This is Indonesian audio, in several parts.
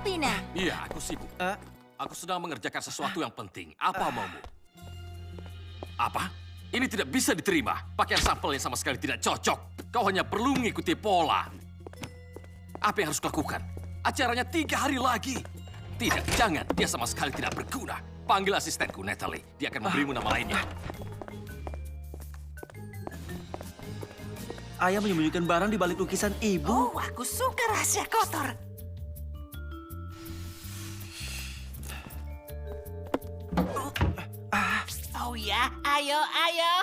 Tina? Iya, aku sibuk. Aku sedang mengerjakan sesuatu yang penting. Apa maumu? Apa? Ini tidak bisa diterima. Pakaian sampelnya sama sekali tidak cocok. Kau hanya perlu mengikuti pola. Apa yang harus kulakukan? Acaranya 3 hari lagi. Tidak, jangan. Dia sama sekali tidak berguna. Panggil asistenku, Natalie. Dia akan memberimu nama lainnya. Ayah menyembunyikan barang di balik lukisan ibu. Oh, aku suka rahasia kotor. Oh ya, ayo, ayo.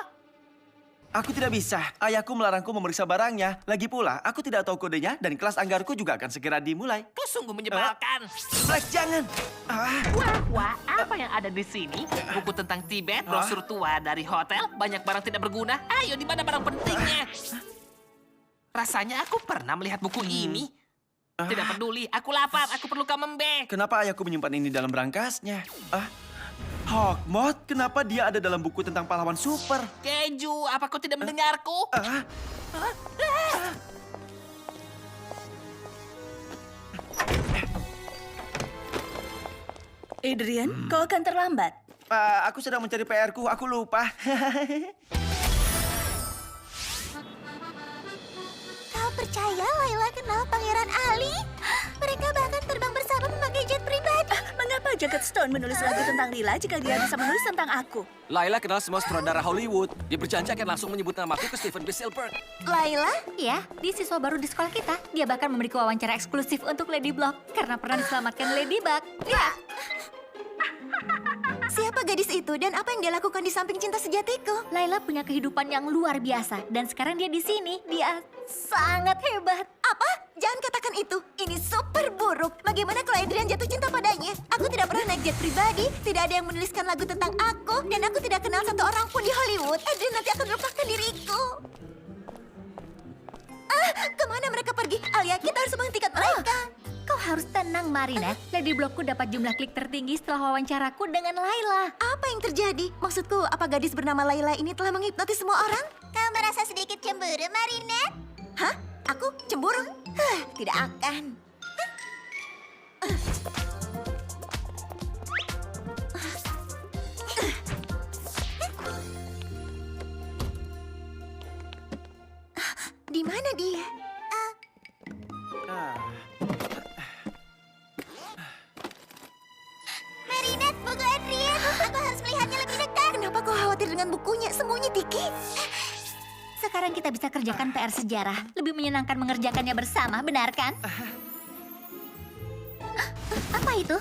Aku tidak bisa. Ayahku melarangku memeriksa barangnya. Lagi pula, aku tidak tahu kodenya dan kelas anggarku juga akan segera dimulai. Kau sungguh menyebalkan. Black, jangan! Wah, apa yang ada di sini? Buku tentang Tibet, brosur tua dari hotel, banyak barang tidak berguna. Ayo, di mana barang pentingnya? Rasanya aku pernah melihat buku ini. Tidak peduli, aku lapar, aku perlu camembert. Kenapa ayahku menyimpan ini dalam berangkasnya? Hawkmoth, kenapa dia ada dalam buku tentang pahlawan super? Keju, apa kau tidak mendengarku? Adrian, kau akan terlambat. Aku sedang mencari PR-ku, aku lupa. Kau percaya Layla kenal Pangeran Ali? Mereka bahkan terbang bersama memakai jet pribadi. Mengapa Jagat Stone menulis lagu tentang Lila jika dia bisa menulis tentang aku? Layla kenal semua sutradara Hollywood. Dia berjanji akan langsung menyebut namaku ke Steven Spielberg. Layla? Ya, dia siswa baru di sekolah kita. Dia bahkan memiliki wawancara eksklusif untuk Lady Block karena pernah diselamatkan Ladybug. Ya. Siapa gadis itu dan apa yang dia lakukan di samping cinta sejatiku? Layla punya kehidupan yang luar biasa dan sekarang dia di sini. Dia sangat hebat. Apa? Jangan katakan itu. Ini super buruk. Bagaimana kalau Adrian jatuh cinta padanya? Aku tidak pernah naik jet pribadi. Tidak ada yang menuliskan lagu tentang aku. Dan aku tidak kenal satu orang pun di Hollywood. Adrian nanti akan melupakan diriku. Kemana mereka pergi? Alia, kita harus menghentikan mereka. Kau harus tenang, Marinette. Lady Blockku dapat jumlah klik tertinggi setelah wawancaraku dengan Layla. Apa yang terjadi? Maksudku, apa gadis bernama Layla ini telah menghipnotis semua orang? Kau merasa sedikit cemburu, Marinette? Hah? Aku cemburu? Tidak akan. Di mana dia? Marinette, buku Adrian. Aku harus melihatnya lebih dekat. Kenapa kau khawatir dengan bukunya? Sembunyi, Tiki. Sekarang kita bisa kerjakan PR sejarah. Lebih menyenangkan mengerjakannya bersama, benar kan? Apa itu?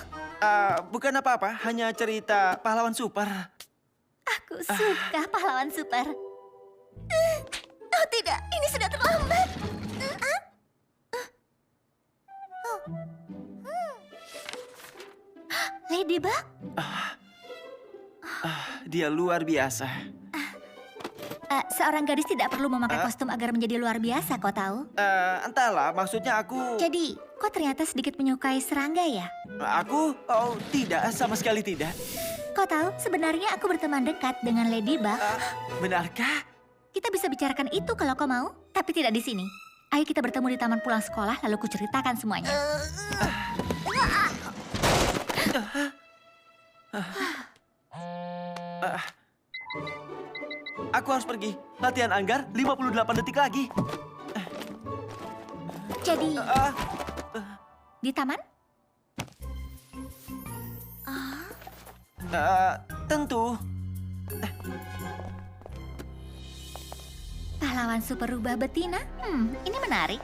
Bukan apa-apa, hanya cerita pahlawan super. Aku suka pahlawan super. Oh tidak, ini sudah terlambat. Ladybug? Dia luar biasa. Seorang gadis tidak perlu memakai kostum agar menjadi luar biasa, kau tahu? Entahlah, maksudnya aku... Jadi, kau ternyata sedikit menyukai serangga ya? Aku? Oh, tidak, sama sekali tidak. Kau tahu, sebenarnya aku berteman dekat dengan Ladybug. Benarkah? Kita bisa bicarakan itu kalau kau mau, tapi tidak di sini. Ayo kita bertemu di taman pulang sekolah, lalu kuceritakan semuanya. Aku harus pergi. Latihan anggar 58 detik lagi. Jadi, di taman? Tentu. Pahlawan super rubah betina? Ini menarik.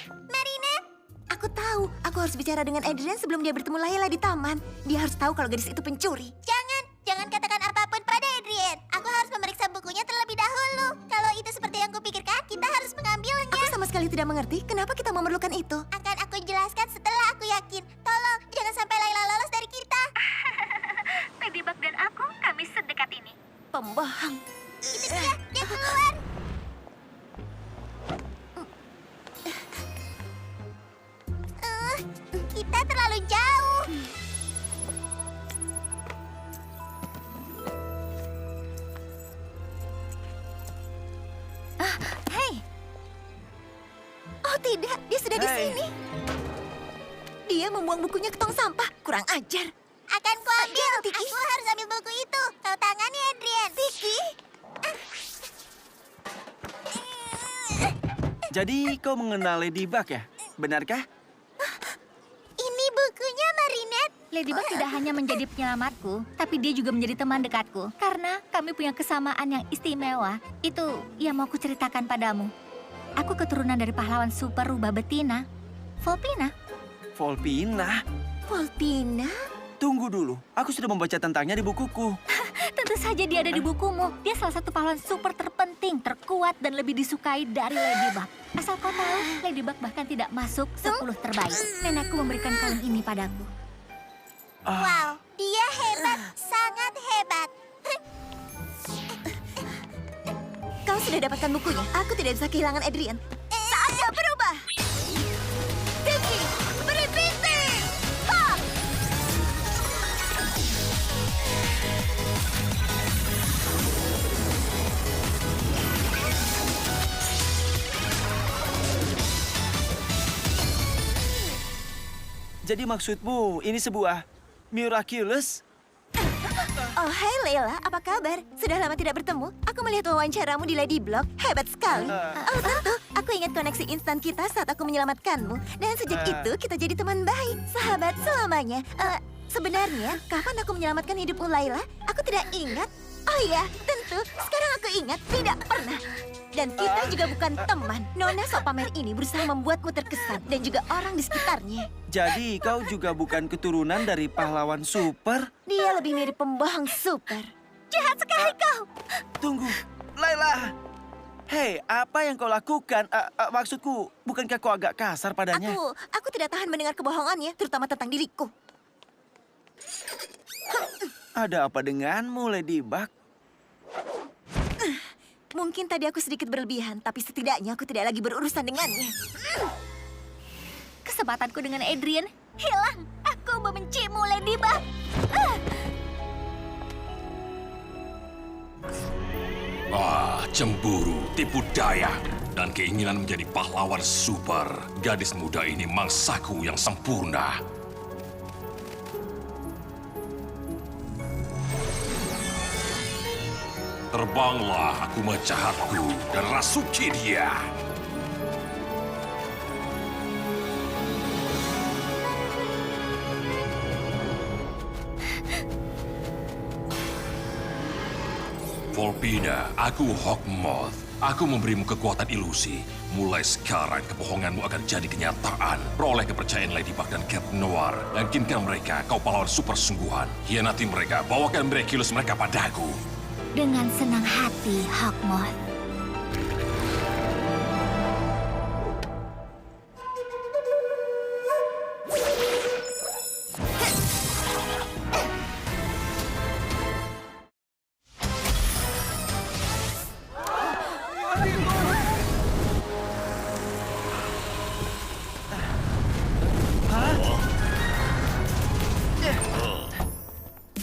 Marinette, aku tahu. Aku harus bicara dengan Adrian sebelum dia bertemu Layla di taman. Dia harus tahu kalau gadis itu pencuri. Jangan katakan apapun pada Adrian. Aku harus memeriksa bukunya terlebih dahulu. Kalau itu seperti yang kupikirkan, kita harus mengambilnya. Aku sama sekali tidak mengerti kenapa kita memerlukan itu. Akan aku jelaskan setelah aku yakin. Tolong, jangan sampai Layla lolos dari kita. Ladybug dan aku, kami sedekat ini. Pembohong. Itu dia keluar. Kita terlalu jauh. Hei, Oh tidak, dia sudah di Hey. sini. Dia membuang bukunya ke tong sampah. Kurang ajar. Akan kuambil. Aku harus ambil buku itu. Kau tangani, Adrian. Tiki. Jadi kau mengenal Ladybug ya? Benarkah? Ini bukunya, Marinette. Ladybug tidak hanya menjadi penyelamatku, tapi dia juga menjadi teman dekatku. Karena kami punya kesamaan yang istimewa. Itu yang mau kuceritakan padamu. Aku keturunan dari pahlawan super rubah betina, Volpina. Volpina? Volpina? Tunggu dulu, aku sudah membaca tentangnya di bukuku. Tentu saja dia ada di bukumu. Dia salah satu pahlawan super terpenting, terkuat, dan lebih disukai dari Ladybug. Asal kau tahu, Ladybug bahkan tidak masuk 10 terbaik. Nenekku memberikan kalung ini padaku. Wow, dia hebat. Sangat hebat. Kau sudah dapatkan bukunya. Aku tidak bisa kehilangan Adrian. Saatnya berubah. Tiki, beri pinti. Ha! Jadi maksudmu ini sebuah miraculous? Oh, hai Leila, apa kabar? Sudah lama tidak bertemu. Aku melihat wawancaramu di Lady Block. Hebat sekali. Oh, tentu. Aku ingat koneksi instan kita saat aku menyelamatkanmu. Dan sejak itu, kita jadi teman baik. Sahabat selamanya. Sebenarnya, kapan aku menyelamatkan hidupmu, Laila? Aku tidak ingat. Oh iya, tentu. Sekarang aku ingat. Tidak pernah. Dan kita juga bukan teman. Nona sok pamer ini berusaha membuatmu terkesan. Dan juga orang di sekitarnya. Jadi kau juga bukan keturunan dari pahlawan super? Dia lebih mirip pembohong super. Jahat sekali kau. Tunggu, Laila. Hei, apa yang kau lakukan? Maksudku, bukankah kau agak kasar padanya? Aku tidak tahan mendengar kebohongannya, terutama tentang diriku. Ada apa denganmu, Ladybug? Mungkin tadi aku sedikit berlebihan, tapi setidaknya aku tidak lagi berurusan dengannya. Kesempatanku dengan Adrian hilang. Aku membencimu, Ladybug. Cemburu, tipu daya, dan keinginan menjadi pahlawan super. Gadis muda ini mangsaku yang sempurna. Terbanglah aku mecahatku dan rasuki dia. Volpina, aku Hawkmoth. Aku memberimu kekuatan ilusi. Mulai sekarang kebohonganmu akan jadi kenyataan. Peroleh kepercayaan Ladybug dan Cat Noir. Yakinkan mereka kau pahlawan super sungguhan. Hianati mereka, bawakan Miraculous mereka padaku. Dengan senang hati, Hawkmoth.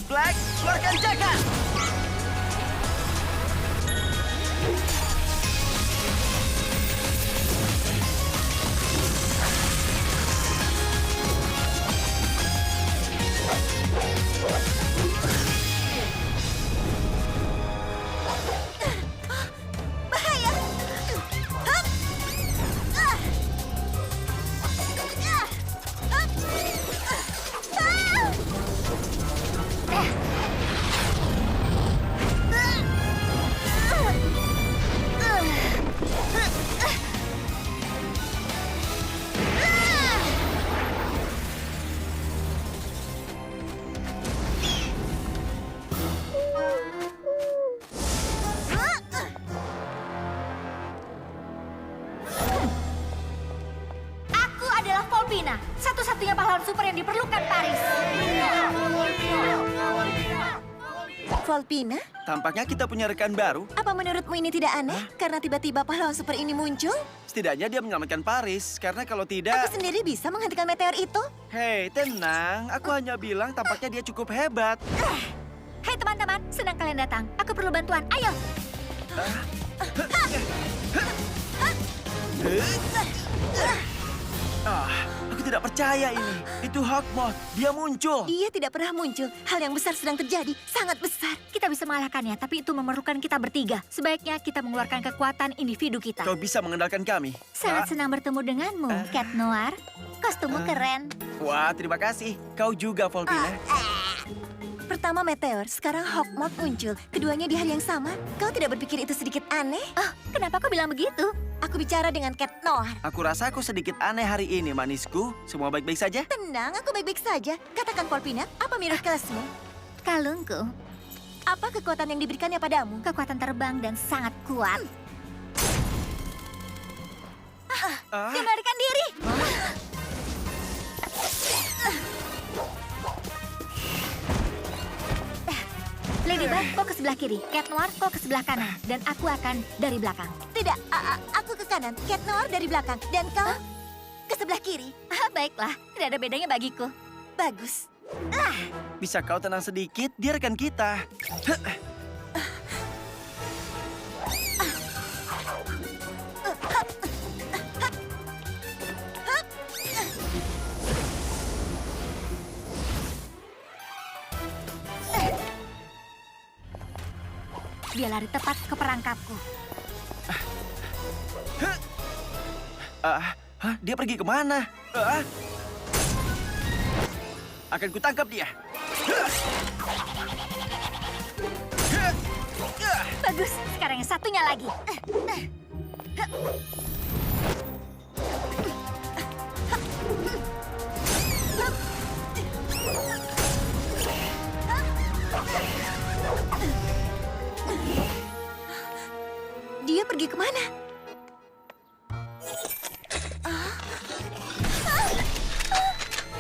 Black, keluarkan jagat! Bahaya! Hup! Ah! Ah! Hup! Ah! Aku adalah Volpina, satu-satunya pahlawan super yang diperlukan Paris. Volpina, Tampaknya kita punya rekan baru. apa menurutmu ini tidak aneh? Karena tiba-tiba pahlawan super ini muncul? Setidaknya dia menyelamatkan Paris. Karena kalau Aku tidak... sendiri bisa menghentikan meteor itu. Hei, tenang. Aku hanya bilang tampaknya dia cukup hebat. Hai teman-teman, senang kalian datang. Aku perlu bantuan, ayo. Aku tidak tidak percaya ini. Itu Hawkmoth. Dia muncul. Dia tidak pernah muncul. Hal yang besar sedang terjadi. Sangat besar. Kita bisa mengalahkannya, tapi itu memerlukan kita bertiga. Sebaiknya kita mengeluarkan kekuatan individu kita. Kau bisa mengandalkan kami. Sangat senang bertemu denganmu, Cat Noir. Kostummu keren. Wah, terima kasih. Kau juga, Volpina. Pertama Meteor, sekarang Hawkmoth muncul. Keduanya di hari yang sama. Kau tidak berpikir itu sedikit aneh? Oh, kenapa kau bilang begitu? Aku bicara dengan Cat Noir. Aku rasa aku sedikit aneh hari ini, manisku. Semua baik-baik saja? Tenang, aku baik-baik saja. Katakan Volpina, apa miraculous-mu? Kalungku, Apa kekuatan yang diberikannya padamu? kekuatan terbang dan sangat kuat. Dia melarikan diri. Ladybug, kau ke sebelah kiri. Cat Noir, kau ke sebelah kanan. Dan aku akan dari belakang. Tidak, aku ke kanan. Cat Noir dari belakang. Dan kau ke sebelah kiri. Baiklah, tidak ada bedanya bagiku. Bagus. Bisa kau tenang sedikit? Dia rekan kita. Dia lari tepat ke perangkapku. Dia pergi kemana? Akan kutangkap dia. Bagus, sekarang yang satunya lagi. Dia pergi kemana?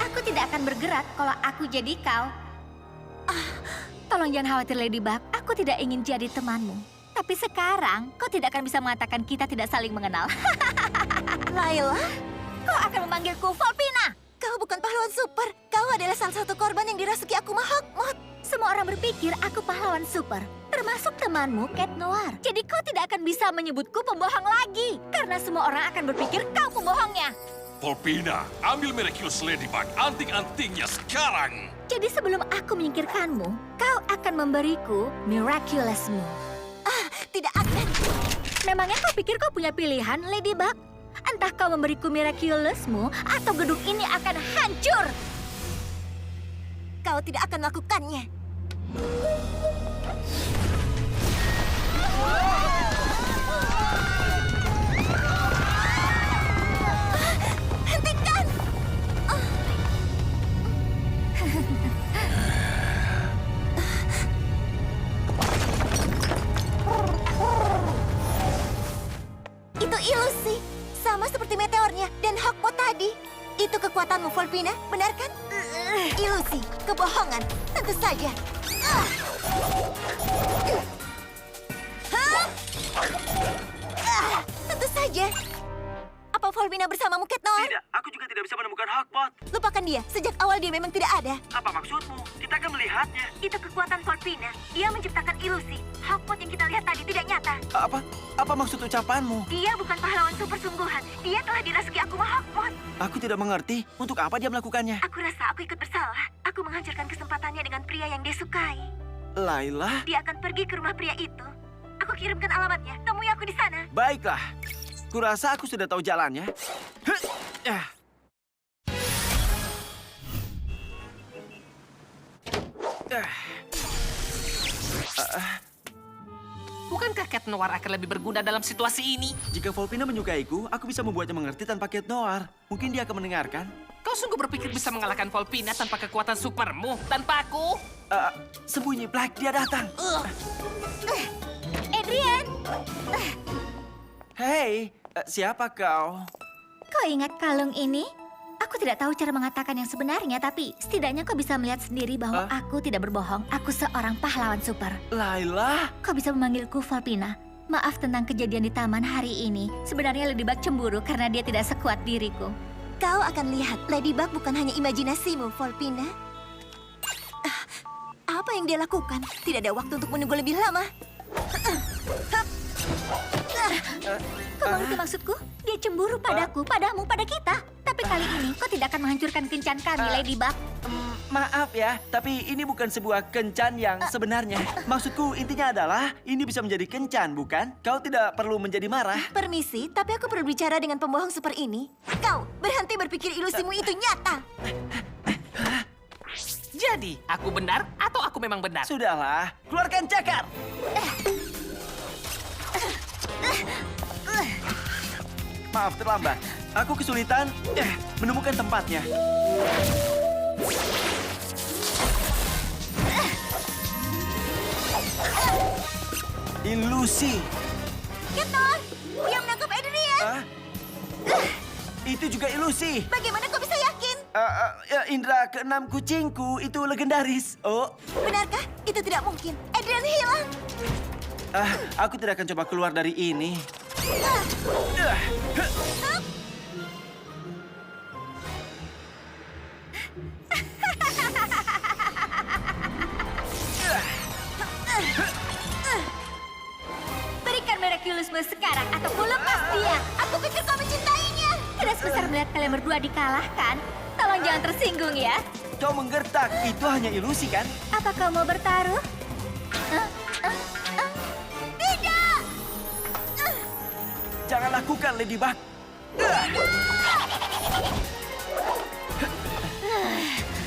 Aku tidak akan bergerak kalau aku jadi kau. Tolong jangan khawatir, Ladybug. Aku tidak ingin jadi temanmu. Tapi sekarang, kau tidak akan bisa mengatakan kita tidak saling mengenal. Layla, Kau akan memanggilku Volpina. kau bukan pahlawan super. Kau adalah salah satu korban yang dirasuki Akuma Hawkmoth. Semua orang berpikir aku pahlawan super, termasuk temanmu, Cat Noir. Jadi kau tidak akan bisa menyebutku pembohong lagi. Karena semua orang akan berpikir kau pembohongnya. Volpina, ambil Miraculous Ladybug anting-antingnya sekarang. Jadi sebelum aku menyingkirkanmu, kau akan memberiku Miraculousmu. Tidak akan. Memangnya kau pikir kau punya pilihan, Ladybug? Entah kau memberiku Miraculousmu atau gedung ini akan hancur. Kau tidak akan melakukannya. Hentikan! Itu ilusi. Sama seperti meteornya dan Hawkmoth tadi. Itu kekuatanmu, Volpina, benar kan? Ilusi, kebohongan, tentu saja. Tentu saja. Apa Volpina bersamamu, Cat Noir? Tidak, aku juga tidak bisa menemukan Hawkmoth. Lupakan dia, sejak awal dia memang tidak ada. Apa maksudmu? Kita akan melihatnya. Itu kekuatan Volpina. Dia menciptakan ilusi. Hawkmoth yang kita lihat tadi tidak nyata. Apa maksud ucapanmu? Dia bukan pahlawan super sungguhan. Dia telah dirasuki Akuma Hawkmoth. Aku tidak mengerti. Untuk apa dia melakukannya? Aku rasa aku ikut bersalah. Aku menghancurkan kesempatannya dengan pria yang dia sukai. Layla? Dia akan pergi ke rumah pria itu. Aku kirimkan alamatnya. Temui aku di sana. Baiklah. Kurasa aku sudah tahu jalannya. Bukankah Cat Noir akan lebih berguna dalam situasi ini? Jika Volpina menyukaiku, aku bisa membuatnya mengerti tanpa Cat Noir. Mungkin dia akan mendengarkan. Kau sungguh berpikir bisa mengalahkan Volpina tanpa kekuatan supermu? Tanpa aku? Sembunyi, Black. Dia datang. Adrian, Hei, siapa kau? kau ingat kalung ini? Aku tidak tahu cara mengatakan yang sebenarnya, tapi setidaknya kau bisa melihat sendiri bahwa aku tidak berbohong. Aku seorang pahlawan super. Layla? Kau bisa memanggilku Volpina. Maaf tentang kejadian di taman hari ini. Sebenarnya Ladybug cemburu karena dia tidak sekuat diriku. Kau akan lihat, Ladybug bukan hanya imajinasimu, Volpina. Apa yang dia lakukan? Tidak ada waktu untuk menunggu lebih lama. Kau mengerti maksudku? Dia cemburu padaku, padamu, pada kita. Tapi Tapi kali ini kau tidak akan menghancurkan kencan kami, Ladybug. Maaf ya, tapi ini bukan sebuah kencan yang sebenarnya. Maksudku intinya adalah ini bisa menjadi kencan, bukan? Kau tidak perlu menjadi marah. Permisi, tapi aku perlu bicara dengan pembohong super ini. Kau berhenti berpikir ilusimu itu nyata. Jadi, aku benar atau aku memang benar? Sudahlah, keluarkan cakar. Maaf, terlambat. Aku kesulitan menemukan tempatnya. Ilusi. Keton, dia menangkap Adrian. Hah? Itu juga ilusi. Bagaimana kau bisa yakin? Indra keenam kucingku itu legendaris. Oh, Benarkah? Itu tidak mungkin. Adrian hilang. aku tidak akan coba keluar dari ini. Berikan Miraculousmu sekarang atau ku lepas dia. Aku pikir kau mencintainya. Tidak sebesar melihat kalian berdua dikalahkan. Tolong jangan tersinggung ya. Kau menggertak, itu hanya ilusi kan? Apa kau mau bertaruh? Tidak. Jangan lakukan, Ladybug.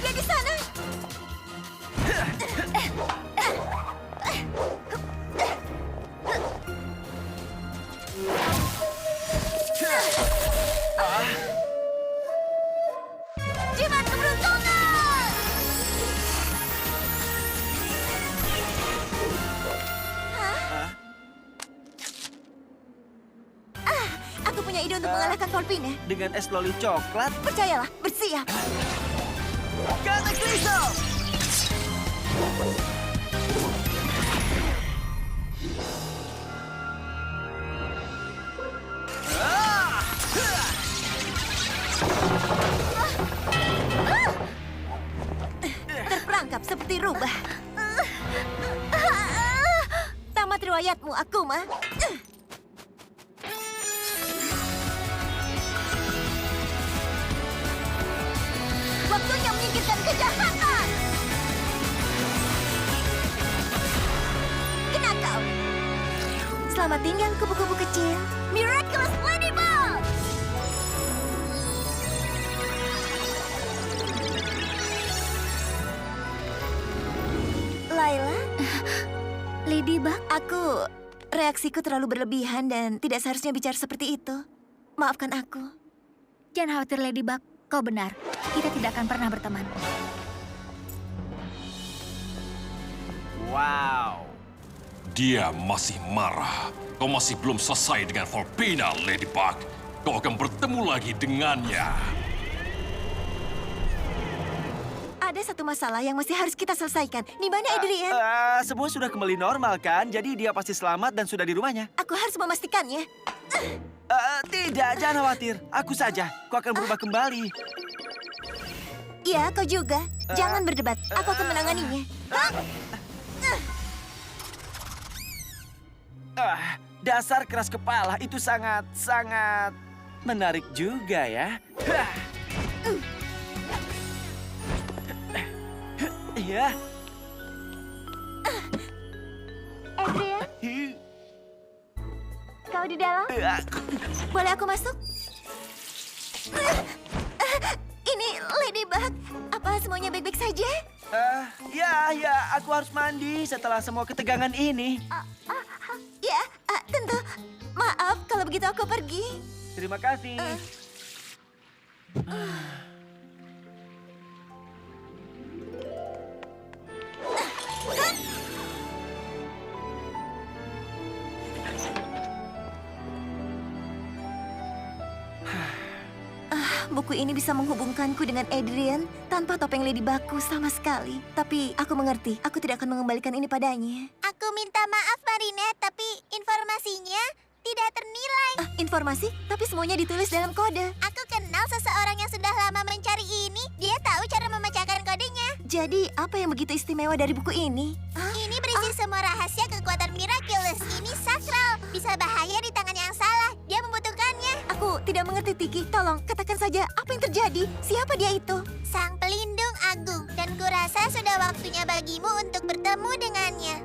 Dia di sana. Jimat keberuntungan. Aku punya ide untuk mengalahkan Volpine. Dengan es loli coklat, Percayalah, bersiap. Cataclysm! Terperangkap seperti rubah. Tamat riwayatmu, Akuma. Waktunya menyingkirkan kejahatan. Kena kau. Selamat tinggal, kupu-kupu kecil. Miraculous Ladybug! Laila, Ladybug, reaksiku terlalu berlebihan dan tidak seharusnya bicara seperti itu. Maafkan aku. jangan khawatir Ladybug. Kau benar. Kita tidak akan pernah berteman. Wow. Dia masih marah. Kau masih belum selesai dengan Volpina, Ladybug. Kau akan bertemu lagi dengannya. Ada satu masalah yang masih harus kita selesaikan. Di mana Adrian? Semua sudah kembali normal kan? Jadi dia pasti selamat dan sudah di rumahnya. Aku harus memastikannya. Tidak, jangan khawatir. Aku saja. Kau akan berubah kembali. Iya, kau juga. Jangan berdebat. Aku akan menanganinya. Dasar keras kepala itu sangat menarik juga ya. Iya. Adrian, kau di dalam? Boleh aku masuk? Ini Ladybug. Apa semuanya baik-baik saja? Ya, aku harus mandi setelah semua ketegangan ini. Ya, tentu. Maaf kalau begitu aku pergi. Terima kasih. Buku ini bisa menghubungkanku dengan Adrian tanpa topeng Ladybugku sama sekali. Tapi aku mengerti, aku tidak akan mengembalikan ini padanya. Aku minta maaf, Marinette, tapi informasinya tidak ternilai. Informasi? Tapi semuanya ditulis dalam kode. Aku kenal seseorang yang sudah lama mencari ini. Dia tahu cara memecahkan kodenya. Jadi, apa yang begitu istimewa dari buku ini? Ini berisi semua rahasia kekuatan Miraculous. Ini sakral. Bisa bahaya di tangan yang salah. Dia membutuhkannya. Aku tidak mengerti, Tiki. Tolong, katakan saja apa yang terjadi. Siapa dia itu? Sang pelindung agung. Dan kurasa sudah waktunya bagimu untuk bertemu dengannya.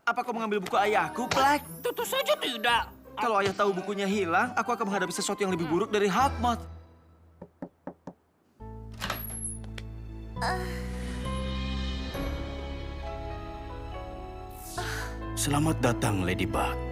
Apa kau mengambil buku ayahku, Plek? Tentu saja tidak. Kalau ayah tahu bukunya hilang, aku akan menghadapi sesuatu yang lebih buruk dari Hawkmoth. Selamat datang, Ladybug.